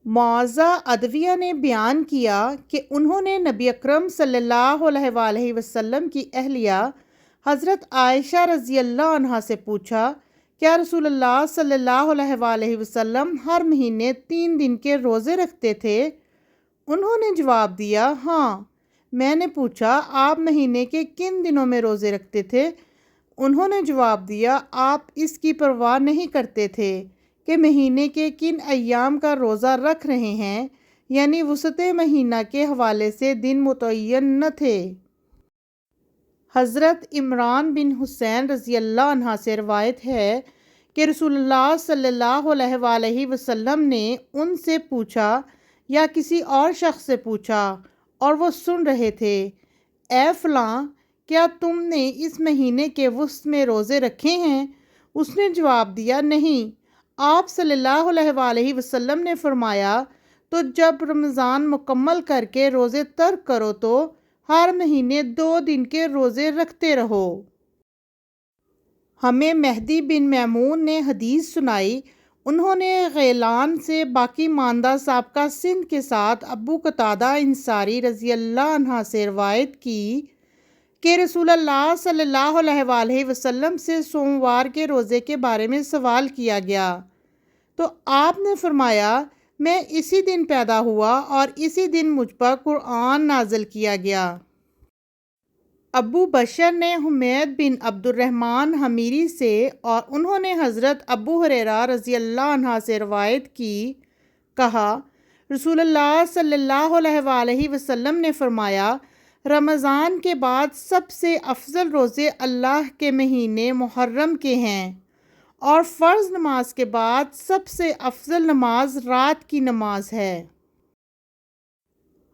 معزہ ادویہ نے بیان کیا کہ انہوں نے نبی اکرم صلی اللہ علیہ وآلہ وسلم کی اہلیہ حضرت عائشہ رضی اللہ عنہا سے پوچھا، کیا رسول اللہ صلی اللہ علیہ وآلہ وسلم ہر مہینے 3 دن کے روزے رکھتے تھے؟ انہوں نے جواب دیا، ہاں۔ میں نے پوچھا، آپ مہینے کے کن دنوں میں روزے رکھتے تھے؟ انہوں نے جواب دیا، آپ اس کی پرواہ نہیں کرتے تھے کہ مہینے کے کن ایام کا روزہ رکھ رہے ہیں، یعنی وسط مہینہ کے حوالے سے دن متعین نہ تھے۔ حضرت عمران بن حسین رضی اللہ عنہ سے روایت ہے کہ رسول اللہ صلی اللہ علیہ وآلہ وسلم نے ان سے پوچھا یا کسی اور شخص سے پوچھا اور وہ سن رہے تھے، اے فلاں، کیا تم نے اس مہینے کے وسط میں روزے رکھے ہیں؟ اس نے جواب دیا، نہیں۔ آپ صلی اللہ علیہ وآلہ وسلم نے فرمایا، تو جب رمضان مکمل کر کے روزے ترک کرو تو ہر مہینے 2 دن کے روزے رکھتے رہو۔ ہمیں مہدی بن میمون نے حدیث سنائی، انہوں نے غیلان سے باقی ماندہ سابقہ سند کے ساتھ ابو قتادہ انصاری رضی اللہ عنہ سے روایت کی کہ رسول اللہ صلی اللہ علیہ وآلہ وسلم سے سوموار کے روزے کے بارے میں سوال کیا گیا تو آپ نے فرمایا، میں اسی دن پیدا ہوا اور اسی دن مجھ پر قرآن نازل کیا گیا۔ ابو بشر نے حمید بن عبد الرحمن حمیری سے اور انہوں نے حضرت ابو ہریرہ رضی اللہ عنہ سے روایت کی، کہا، رسول اللہ صلی اللہ علیہ وآلہ وسلم نے فرمایا، رمضان کے بعد سب سے افضل روزے اللہ کے مہینے محرم کے ہیں، اور فرض نماز کے بعد سب سے افضل نماز رات کی نماز ہے۔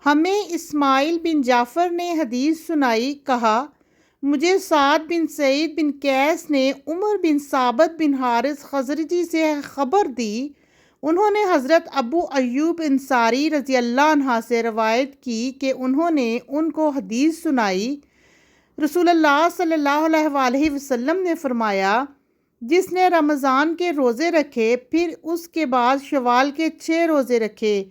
ہمیں اسماعیل بن جعفر نے حدیث سنائی، کہا، مجھے سعد بن سعید بن قیس نے عمر بن ثابت بن حارث خزرجی سے خبر دی، انہوں نے حضرت ابو ایوب انصاری رضی اللہ عنہ سے روایت کی کہ انہوں نے ان کو حدیث سنائی، رسول اللہ صلی اللہ علیہ وآلہ وسلم نے فرمایا، جس نے رمضان کے روزے رکھے پھر اس کے بعد شوال کے 6 روزے رکھے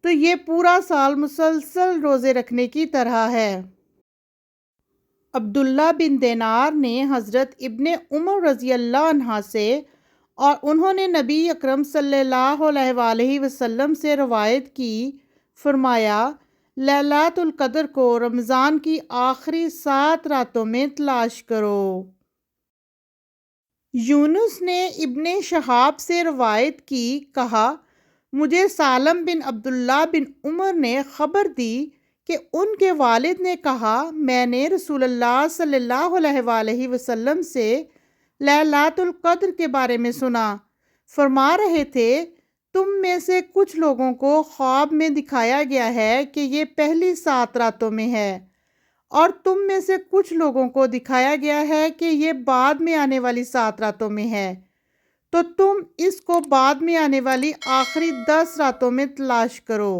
تو یہ پورا سال مسلسل روزے رکھنے کی طرح ہے۔ عبداللہ بن دینار نے حضرت ابن عمر رضی اللہ عنہ سے اور انہوں نے نبی اکرم صلی اللہ علیہ وآلہ وسلم سے روایت کی، فرمایا، لیلۃ القدر کو رمضان کی آخری 7 راتوں میں تلاش کرو۔ یونس نے ابن شہاب سے روایت کی، کہا، مجھے سالم بن عبداللہ بن عمر نے خبر دی کہ ان کے والد نے کہا، میں نے رسول اللہ صلی اللہ علیہ وآلہ وسلم سے لیلۃ القدر کے بارے میں سنا، فرما رہے تھے، تم میں سے کچھ لوگوں کو خواب میں دکھایا گیا ہے کہ یہ پہلی 7 راتوں میں ہے، اور تم میں سے کچھ لوگوں کو دکھایا گیا ہے کہ یہ بعد میں آنے والی 7 راتوں میں ہے، تو تم اس کو بعد میں آنے والی آخری 10 راتوں میں تلاش کرو۔